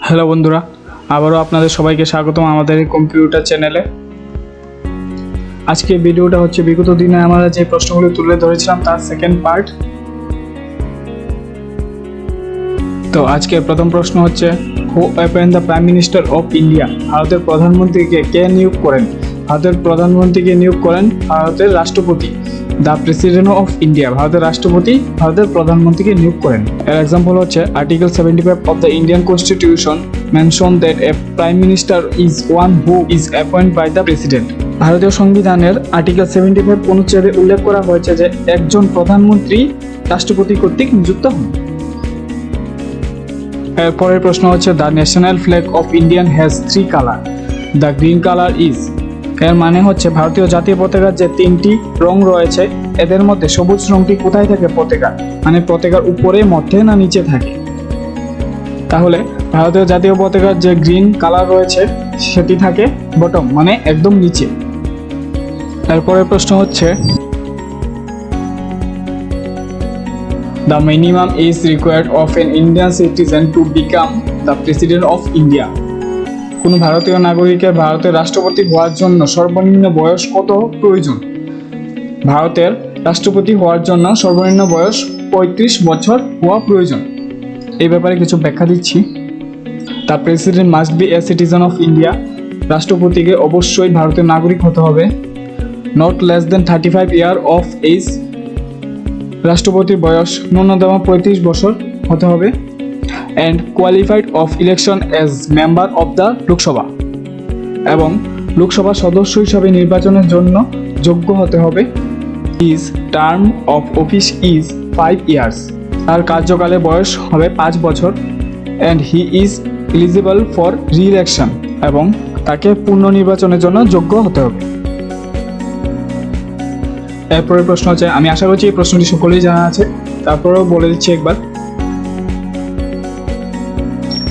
Hello বন্ধুরা, আবারও আপনাদের সবাইকে স্বাগতম আমাদের এই কম্পিউটার চ্যানেলে। আজকে ভিডিওটা হচ্ছে বিগত দিনে আমরা যে প্রশ্নগুলো তুলে ধরেছিলাম তার সেকেন্ড পার্ট। তো আজকের প্রথম প্রশ্ন হচ্ছে, who appoint the prime minister of India? ভারতের প্রধানমন্ত্রীকে কে নিয়োগ করেন? ভারতের প্রধানমন্ত্রীকে নিয়োগ করেন ভারতের রাষ্ট্রপতি। দ্য প্রেসিডেন্ট অফ ইন্ডিয়া, ভারতের রাষ্ট্রপতি ভারতের প্রধানমন্ত্রীকে নিয়োগ করেন। এর এক্সাম্পল হচ্ছে article 75 of the Indian constitution mention that a prime minister is one who is appoint by the president. ভারতীয় সংবিধানের আর্টিকেল 75 অনুচ্ছেদে উল্লেখ করা হয়েছে যে একজন প্রধানমন্ত্রী রাষ্ট্রপতি কর্তৃক নিযুক্ত হন। এরপরের প্রশ্ন হচ্ছে, the national flag of Indian has 3 colour. The green colour is, এর মানে হচ্ছে ভারতীয় জাতীয় পতাকার যে 3টি রং রয়েছে এদের মধ্যে সবুজ রংটি কোথায় থাকে? পতাকা, মানে পতাকার উপরে, মধ্যে না নিচে থাকে? তাহলে ভারতীয় জাতীয় পতাকার যে গ্রিন কালার রয়েছে সেটি থাকে বটম, মানে একদম নিচে। এরপরের প্রশ্ন হচ্ছে, the minimum age required of an Indian citizen to become the president of India. কোন ভারতীয় নাগরিকের ভারতের রাষ্ট্রপতি হওয়ার জন্য সর্বনিম্ন বয়স কত প্রয়োজন? ভারতের রাষ্ট্রপতি হওয়ার জন্য সর্বনিম্ন বয়স 35 বছর হওয়া প্রয়োজন। এই ব্যাপারে কিছু ব্যাখ্যা দিচ্ছি। The president must be a citizen of India, রাষ্ট্রপতিকে অবশ্যই ভারতের নাগরিক হতে হবে। Not less than 35 year of age, রাষ্ট্রপতির বয়স ন্যূনতম 35 বছর হতে হবে। And qualified of election as member of the Lok Sabha, এবং লোকসভা সদস্য হিসাবে নির্বাচনের জন্য যোগ্য হতে হবে। His term of office is 5 years, তার কার্যকালের বয়স হবে 5 বছর। And he is eligible for re-election, এবং তাকে পুনর্নির্বাচনের জন্য যোগ্য হতে হবে। এরপরের প্রশ্ন হচ্ছে, আমি আশা করছি এই প্রশ্নটি সকলেই জানা আছে, তারপরেও বলে দিচ্ছি একবার।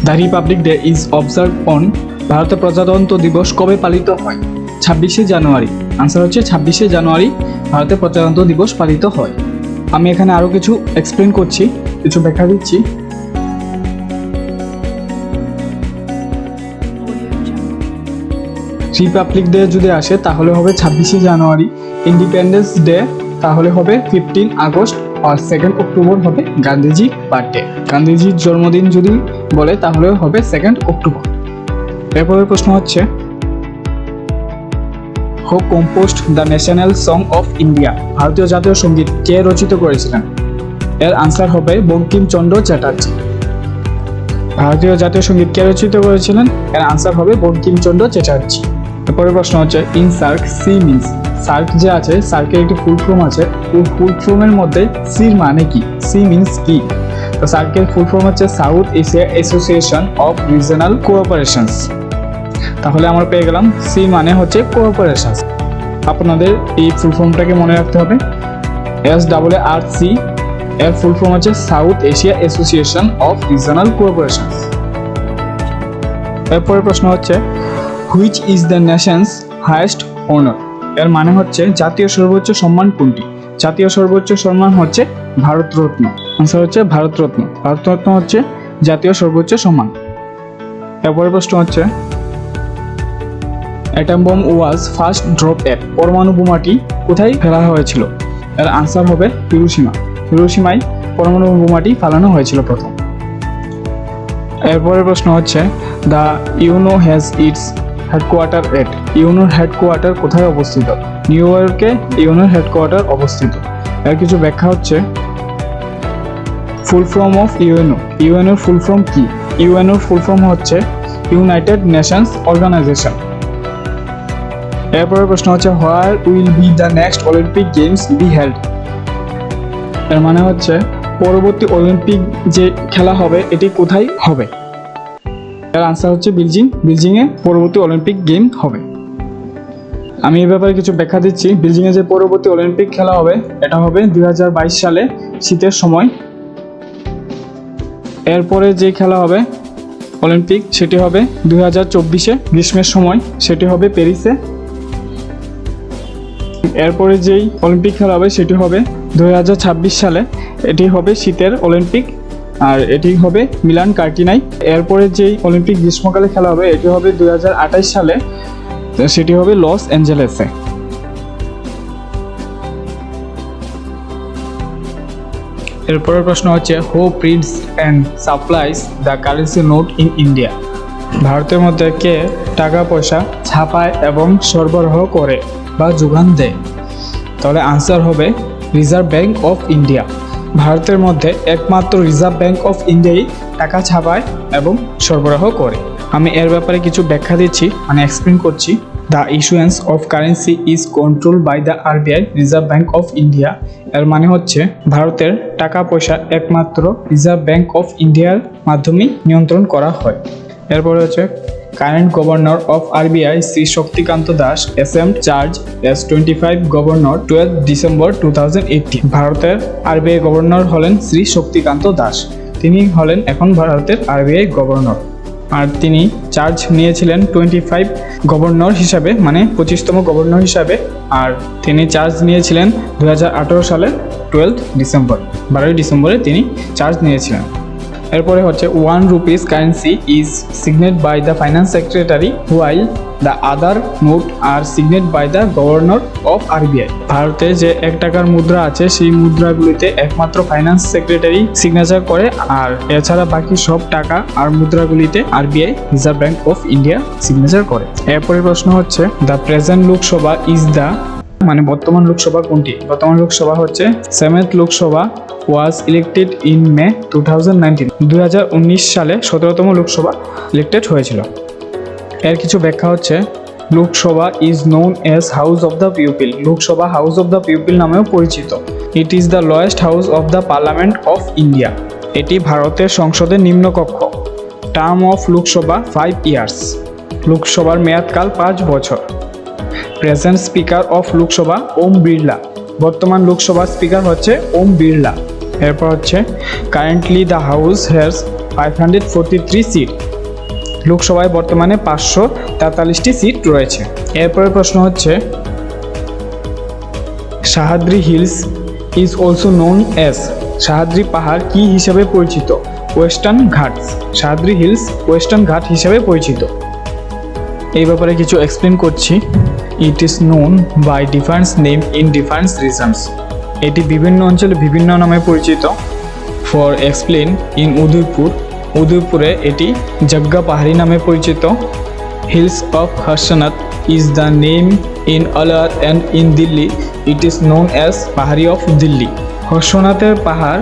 The Republic day is observe on, ভারতের প্রজাতন্ত্র দিবস কবে পালিত হয়? 26শে জানুয়ারি। আনসার হচ্ছে 26শে জানুয়ারি ভারতের প্রজাতন্ত্র দিবস পালিত হয়। আমি এখানে আরও কিছু এক্সপ্লেন করছি, কিছু ব্যাখ্যা দিচ্ছি। রিপাবলিক ডে যদি আসে তাহলে হবে 26শে জানুয়ারি। ইন্ডিপেন্ডেন্স ডে তাহলে হবে 15 আগস্ট, আর 2 অক্টোবর হবে গান্ধীজি বার্থডে। গান্ধীজির জন্মদিন যদি বলে তাহলে হবে 2 অক্টোবর। এরপরের প্রশ্ন হচ্ছে, who composed the national song of India? ভারতীয় জাতীয় সঙ্গীত কে রচিত করেছিলেন? এর আনসার হবে বঙ্কিমচন্দ্র চ্যাটার্জি। ভারতীয় জাতীয় সঙ্গীত কে রচিত করেছিলেন? এর আনসার হবে বঙ্কিমচন্দ্র চ্যাটার্জি। এরপরের প্রশ্ন হচ্ছে, in SAARC C means, SAARC যে আছে সার্কের একটি ফুল ফর্ম আছে, ওই ফুল ফর্মের মধ্যে সির মানে কি? সি মিনস কি? তো সার্কের ফুল ফর্ম হচ্ছে south Asia association of regional কোঅপারেশনস। তাহলে আমরা পেয়ে গেলাম সি মানে হচ্ছে কোঅপারেশনস। আপনাদের এই ফুল ফর্মটাকে মনে রাখতে হবে। SAARC এর ফুল ফর্ম হচ্ছে south Asia association of regional কোঅপারেশনস। এরপরের প্রশ্ন হচ্ছে, which is the Nations highest honour? এর মানে হচ্ছে জাতীয় সর্বোচ্চ সম্মান কোনটি? জাতীয় সর্বোচ্চ সম্মান হচ্ছে ভারতরত্ন। আনসার হচ্ছে ভারতরত্ন। ভারতরত্ন হচ্ছে জাতীয় সর্বোচ্চ সম্মান। এরপরের প্রশ্ন হচ্ছে, atom bomb was first drop at, পরমাণু বোমাটি কোথায় ফেলা হয়েছিল? এর আনসার হবে হিরোশিমা। হিরোশিমায় পরমাণু বোমাটি ফালানো হয়েছিল প্রথম। এরপরের প্রশ্ন হচ্ছে, the UNO has its headquarter at, ইউনোর হেডকোয়ার্টার কোথায় অবস্থিত? নিউ ইয়র্কে ইউনোর হেডকোয়ার্টার অবস্থিত। এর কিছু ব্যাখ্যা হচ্ছে, ফুল ফর্ম অফ ইউএনও, ইউএনওর ফুল ফর্ম কি? ইউএনওর ফুল ফর্ম হচ্ছে ইউনাইটেড নেশনস অর্গানাইজেশন। এরপরের প্রশ্ন হচ্ছে, where will be the next Olympic games be held? এর মানে হচ্ছে পরবর্তী অলিম্পিক যে খেলা হবে এটি কোথায় হবে? এর আনসার হচ্ছে বেইজিং। বেইজিংয়ে পরবর্তী অলিম্পিক গেম হবে। আমি এই ব্যাপারে কিছু ব্যাখ্যা দিচ্ছি। বেইজিংয়ে যে পরবর্তী অলিম্পিক খেলা হবে এটা হবে 2022 সালে শীতের সময়। এরপরে যে খেলা হবে অলিম্পিক সেটি হবে 2024-এ গ্রীষ্মের সময়, সেটি হবে প্যারিসে। এরপরে যেই অলিম্পিক খেলা হবে সেটি হবে 2026 সালে, এটি হবে শীতের অলিম্পিক আর এটি হবে মিলান কার্টিনায়। এরপরে যেই অলিম্পিক গ্রীষ্মকালে খেলা হবে এটি হবে 2028 সালে, সেটি হবে লস অ্যাঞ্জেলেসে। এরপরের প্রশ্ন হচ্ছে who prints and supplies the currency note in India. ভারতের মধ্যে কে টাকা পয়সা ছাপায় এবং সরবরাহ করে বা যোগান দেয়? তাহলে আনসার হবে রিজার্ভ ব্যাংক অফ ইন্ডিয়া। ভারতের মধ্যে একমাত্র রিজার্ভ ব্যাংক অফ ইন্ডিয়াই টাকা ছাপায় এবং সরবরাহ করে। আমি এর ব্যাপারে কিছু ব্যাখ্যা দিচ্ছি, মানে এক্সপ্লেন করছি। The issuance of currency is control by the RBI reserve bank of India. এর মানে হচ্ছে ভারতের টাকা পয়সা একমাত্র রিজার্ভ ব্যাংক অফ ইন্ডিয়ার মাধ্যমেই নিয়ন্ত্রণ করা হয়। এরপরে হচ্ছে current governor of RBI Shri Shaktikanta Das ashamed charge S 25 governor 12 December 2018। ভারতের আরবিআই গভর্নর হলেন শ্রী শক্তিকান্ত দাস। তিনি হলেন এখন ভারতের আরবিআই গভর্নর। আর তিনি চার্জ নিয়েছিলেন 25 গভর্নর হিসাবে, মানে 25তম গভর্নর হিসাবে। আর তিনি চার্জ নিয়েছিলেন 2018 সালের 12 ডিসেম্বরে তিনি চার্জ নিয়েছিলেন। এরপরে হচ্ছে 1 rupees currency is signed by the finance secretary while the other note are signed by the governor of RBI. ভারতে যে 1 টাকার মুদ্রা আছে সেই মুদ্রাগুলিতে একমাত্র ফাইন্যান্স সেক্রেটারি সিগনেচার করে, আর এছাড়া বাকি সব টাকা আর মুদ্রাগুলিতে RBI reserve bank of India signature করে। এরপরে প্রশ্ন হচ্ছে the present Lok Sabha is the, মানে বর্তমান লোকসভা কোনটি? বর্তমান লোকসভা হচ্ছে 7th Lok Sabha was elected in May 2019। 2019 সালে 17তম লোকসভা ইলেক্টেড হয়েছিল। এর কিছু ব্যাখ্যা হচ্ছে Lok Sabha is known as house of the people. Lok Sabha house of the people নামেও পরিচিত। It is the lowest house of the parliament of India. এটি ভারতের সংসদের নিম্নকক্ষ। Term of Lok Sabha 5 years. লোকসভার মেয়াদকাল 5 বছর। Present speaker of Lok Sabha Om Birla. বর্তমান লোকসভার স্পিকার হচ্ছে ওম বিড়লা। এরপর হচ্ছে currently the house has 543 seat. লোকসভায় বর্তমানে 543টি সিট রয়েছে। এরপরের প্রশ্ন হচ্ছে সাহাদ্রি hills is also known as. Sahyadri পাহাড় কি হিসাবে পরিচিত? Western Ghats. Sahyadri hills western Ghat হিসাবে পরিচিত। এই ব্যাপারে কিছু এক্সপ্লেন করছি। It is known by different name in different regions. এটি বিভিন্ন অঞ্চলে বিভিন্ন নামে পরিচিত। For explain in Udaipur. উদয়পুরে এটি জগ্গা পাহাড়ি নামে পরিচিত। Hills of Harshnath is the name in Alwar and in Delhi it is known as Pahari of Delhi. হর্ষনাথের পাহাড়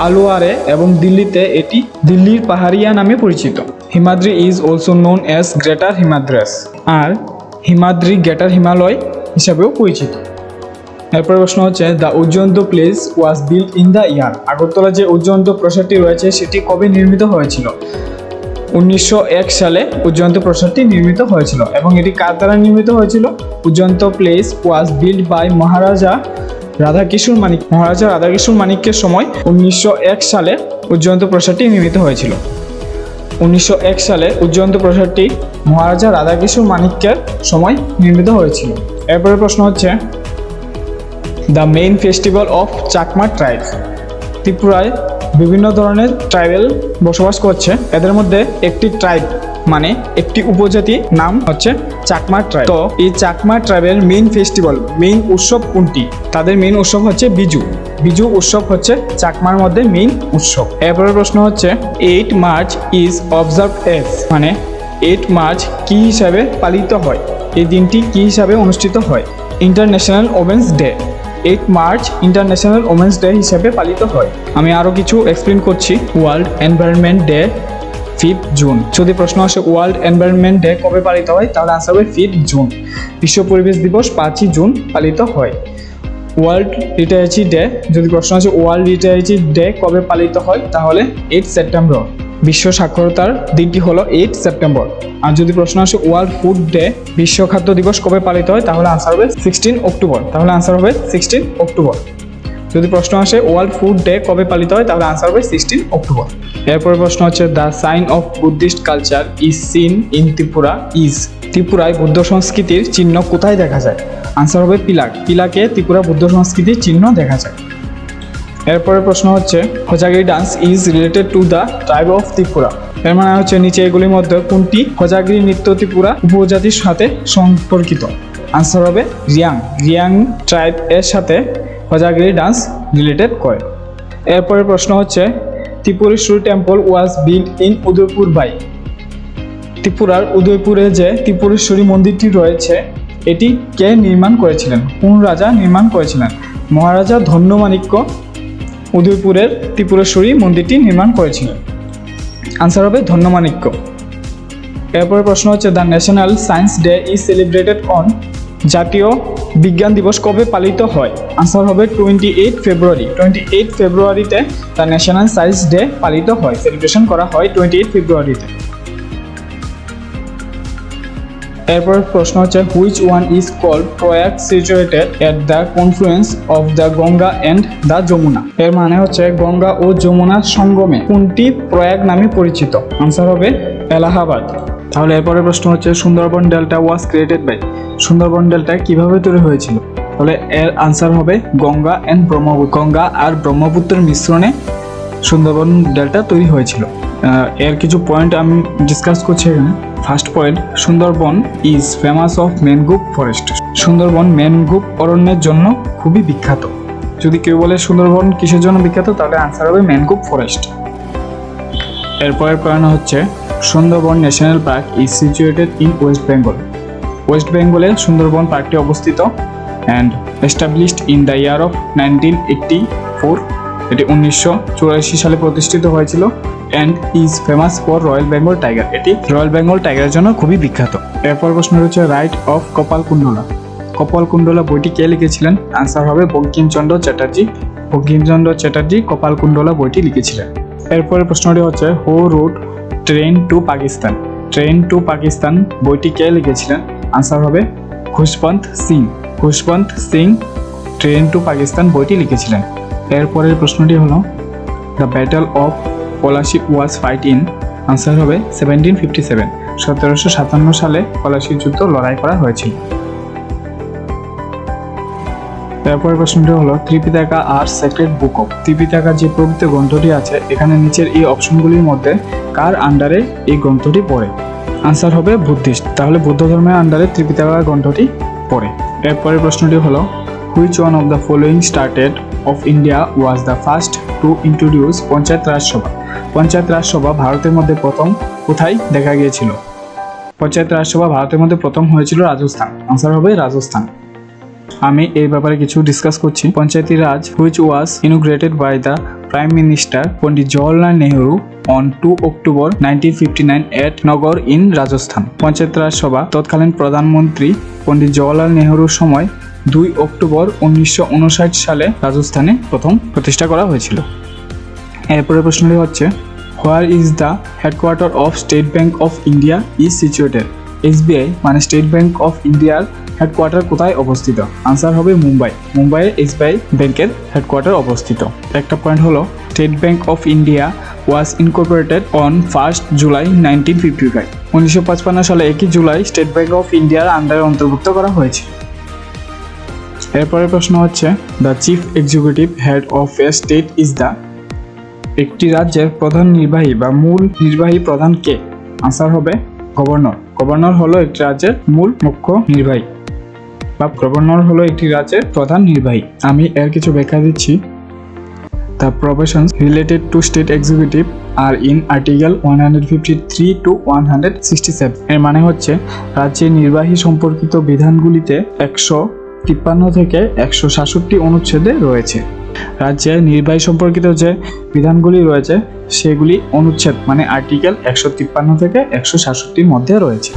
আলোয়ারে এবং দিল্লিতে এটি দিল্লির পাহাড়িয়া নামে পরিচিত। Himadri is also known as greater Himadras. আর হিমাদ্রি গ্রেটার হিমালয় হিসাবেও পরিচিত। এরপর প্রশ্ন হচ্ছে the Ujjayanta place was built in the year. Agartala যে উজ্জয়ন্ত প্রাসাদটি রয়েছে সেটি কবে নির্মিত হয়েছিল? 1901 সালে উজ্জয়ন্ত প্রাসাদটি নির্মিত হয়েছিল। এবং এটি কার দ্বারা নির্মিত হয়েছিল? Ujjayanta place was built by Maharaja Radhakishore Manik. Maharaja Radhakishore মানিক্যের সময় 1901 সালে উজ্জয়ন্ত প্রাসাদটি নির্মিত হয়েছিল। 1901 সালে উজ্জয়ন্ত প্রাসাদটি মহারাজা রাধাকিশোর মানিক্যের সময় নির্মিত হয়েছিল। এরপরে প্রশ্ন হচ্ছে the main festival of Chakma tribe. ত্রিপুরায় বিভিন্ন ধরনের ট্রাইবেল বসবাস করছে। এদের মধ্যে একটি ট্রাইব, মানে একটি উপজাতি নাম হচ্ছে চাকমা ট্রাইব। তো এই চাকমা ট্রাইবের মেইন ফেস্টিভ্যাল, মেইন উৎসব কোনটি? তাদের মেইন উৎসব হচ্ছে বিজু। বিজু উৎসব হচ্ছে চাকমার মধ্যে মেইন উৎসব। এরপরের প্রশ্ন হচ্ছে 8 মার্চ ইজ অবজার্ভ এজ, মানে 8 মার্চ কি হিসাবে পালিত হয়? এই দিনটি কি হিসাবে অনুষ্ঠিত হয়? International women's day. 8 March international women's day হিসাবে পালিত হয়। আমি আরও কিছু এক্সপ্লেন করছি। World environment day 5 June. যদি প্রশ্ন আসে ওয়ার্ল্ড এনভায়রনমেন্ট ডে কবে পালিত হয়, তাহলে আনসার হবে 5 জুন। বিশ্ব পরিবেশ দিবস 5ই জুন পালিত হয়। ওয়ার্ল্ড লিটারেচার ডে, যদি প্রশ্ন আসে ওয়ার্ল্ড লিটারেচার ডে কবে পালিত হয়, তাহলে 8 সেপ্টেম্বর। বিশ্ব সাক্ষরতার দিনটি হলো 8 সেপ্টেম্বর। আর যদি প্রশ্ন আসে ওয়ার্ল্ড ফুড ডে, বিশ্ব খাদ্য দিবস কবে পালিত হয়, তাহলে আনসার হবে 16 অক্টোবর। তাহলে আনসার হবে 16 অক্টোবর। যদি প্রশ্ন আসে ওয়ার্ল্ড ফুড ডে কবে পালিত হয়, তাহলে আনসার হবে 16 অক্টোবর। এরপরে প্রশ্ন হচ্ছে the sign of Buddhist culture is seen in Tripura is. ত্রিপুরায় বুদ্ধ সংস্কৃতির চিহ্ন কোথায় দেখা যায়? আনসার হবে পিলাক। পিলাকে ত্রিপুরা বুদ্ধ সংস্কৃতির চিহ্ন দেখা যায়। এরপরের প্রশ্ন হচ্ছে Hojagiri dance is related to the tribe of Tripura. এর মানে হচ্ছে নিচে এগুলির মধ্যে কোনটি হোজাগিরি নৃত্য ত্রিপুরা উপজাতির সাথে সম্পর্কিত? আনসার হবে রিয়াং। রিয়াং ট্রাইব এর সাথে হোজাগিরি ডান্স রিলেটেড করে। এরপরের প্রশ্ন হচ্ছে Tripureshwari temple was built in Udaipur by. ত্রিপুরার উদয়পুরে যে ত্রিপুরেশ্বরী মন্দিরটি রয়েছে এটি কে নির্মাণ করেছিলেন? কোন রাজা নির্মাণ করেছিলেন? মহারাজা ধন্যমাণিক্য উদয়পুরের ত্রিপুরেশ্বরী মন্দিরটি নির্মাণ করেছিলেন। আনসার হবে ধন্যমাণিক্য। এরপরে প্রশ্ন হচ্ছে the national science day is celebrated on. জাতীয় বিজ্ঞান দিবস কবে পালিত হয়? আনসার হবে 28 ফেব্রুয়ারি। 28 ফেব্রুয়ারিতে দ্য ন্যাশনাল সায়েন্স ডে পালিত হয়, সেলিব্রেশন করা হয় 28 ফেব্রুয়ারিতে। এরপর প্রশ্ন হচ্ছে which one is called Prayag situated at the confluence of the Ganga and the Yamuna. এর মানে হচ্ছে গঙ্গা ও যমুনার সঙ্গমে কোনটি প্রয়াগ নামে পরিচিত? আনসার হবে এলাহাবাদ। তাহলে এরপরের প্রশ্ন হচ্ছে Sundarban delta was created by. Sundarban delta কিভাবে তৈরি হয়েছিল? তাহলে এর আনসার হবে গঙ্গা অ্যান্ড ব্রহ্মপুত্র। গঙ্গা আর ব্রহ্মপুত্রের মিশ্রণে সুন্দরবন ডেল্টা তৈরি হয়েছিল। এর কিছু পয়েন্ট আমি ডিসকাস করছি এখানে। First point, Sundarban is famous of mangrove forest. Sundarban mangrove অরণ্যের জন্য খুবই বিখ্যাত। যদি কেউ বলে সুন্দরবন কিসের জন্য বিখ্যাত তাহলে আনসার হবে ম্যানগ্রোভ ফরেস্ট। এরপরের পয়েন্ট হচ্ছে Sundarban national park is situated in West Bengal. West বেঙ্গলে সুন্দরবন পার্কটি অবস্থিত and established in the year of 1984। এটি 1984 সালে প্রতিষ্ঠিত হয়েছিল and is famous for royal Bengal tiger. এটি রয়্যাল বেঙ্গল টাইগারের জন্য খুবই বিখ্যাত। এরপর প্রশ্ন হচ্ছে রাইট অফ কপালকুণ্ডলা। কপালকুণ্ডলা বইটি কে লিখেছিলেন? আনসার হবে বঙ্কিমচন্দ্র চ্যাটার্জি। বঙ্কিমচন্দ্র চ্যাটার্জি কপালকুণ্ডলা বইটি লিখেছিলেন। এরপরের প্রশ্নটি হচ্ছে who wrote train to Pakistan. Train to Pakistan বইটি কে লিখেছিলেন? আনসার হবে খুশবন্ত সিং। খুশবন্ত সিং ট্রেন টু পাকিস্তান বইটি লিখেছিলেন। এরপরের প্রশ্নটি হলো the battle of Plassey was fought in. Answer হবে 1757। 1757 সালে পলাশির যুদ্ধ লড়াই করা হয়েছিল। এরপরের প্রশ্নটি হলো ত্রিপিটকা আর সেক্রেড বুক অফ। ত্রিপিটকা যে পবিত্র গ্রন্থটি আছে এখানে নিচের এই অপশনগুলির মধ্যে কার আন্ডারে এই গ্রন্থটি পড়ে? আনসার হবে বুদ্ধিস্ট। তাহলে বৌদ্ধ ধর্মের আন্ডারে ত্রিপিটকা গ্রন্থটি পড়ে। এরপরের প্রশ্নটি হলো which one of the following started of India was the first to introduce panchayat Rajsabha. Panchayat রাজসভা ভারতের মধ্যে প্রথম কোথায় দেখা গিয়েছিল? পঞ্চায়েত রাজসভা ভারতের মধ্যে প্রথম হয়েছিল রাজস্থান। আনসার হবে রাজস্থান। আমি এই ব্যাপারে কিছু ডিসকাস করছি। Panchayati raj which was inaugurated by the prime minister Pandit Jawaharlal Nehru on 2 October 1959 at Nagaur in Rajasthan. Panchayat Rajsabha তৎকালীন প্রধানমন্ত্রী পন্ডিত জওহরলাল নেহরুর সময় 2 অক্টোবর 1959 সালে রাজস্থানে প্রথম প্রতিষ্ঠা করা হয়েছিল। এরপরের প্রশ্নটি হচ্ছে where is the headquarter of state bank of India is situated. SBI মানে স্টেট ব্যাংক অফ ইন্ডিয়ার হেডকোয়ার্টার কোথায় অবস্থিত? আনসার হবে মুম্বাই। মুম্বাইয়ে এসবিআই ব্যাংকের হেডকোয়ার্টার অবস্থিত। একটা পয়েন্ট হলো state bank of India was Incorporated on 1 July 1955। 1955 সালে 1 জুলাই স্টেট ব্যাংক অফ ইন্ডিয়ার আন্ডারে অন্তর্ভুক্ত করা হয়েছে। এরপরের প্রশ্ন হচ্ছে the chief executive head of a state is the. একটি রাজ্যের প্রধান নির্বাহী বা মূল নির্বাহী প্রধান কে? আনসার হবে গভর্নর। গভর্নর হলো একটি রাজ্যের মূল মুখ্য নির্বাহী বা গভর্নর হলো একটি রাজ্যের প্রধান নির্বাহী। আমি এর কিছু ব্যাখ্যা দিচ্ছি। The provisions related to state executive are in article 153 to 167। এর মানে হচ্ছে রাজ্যের নির্বাহী সম্পর্কিত বিধানগুলিতে 153 থেকে 167 অনুচ্ছেদে রয়েছে। রাজ্যের নির্বাহী সম্পর্কিত যে বিধানগুলি রয়েছে সেগুলি অনুচ্ছেদ মানে আর্টিকেল 153 থেকে 167 মধ্যে রয়েছে।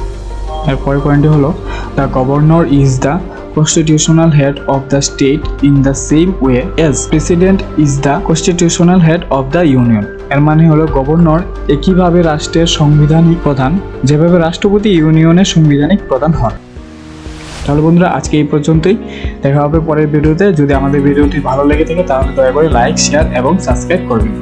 এরপরের পয়েন্টটি হলো the governor is the constitutional head of the state in the same way as president is the constitutional head of the union। এর মানে হলো গভর্নর একইভাবে রাষ্ট্রের সাংবিধানিক প্রধান যেভাবে রাষ্ট্রপতি ইউনিয়নের সাংবিধানিক প্রধান হন। তাহলে বন্ধুরা আজকে এই পর্যন্তই। দেখা হবে পরের ভিডিওতে। যদি আমাদের ভিডিওটি ভালো লেগে থাকে তাহলে দয়া করে লাইক, শেয়ার এবং সাবস্ক্রাইব করবেন।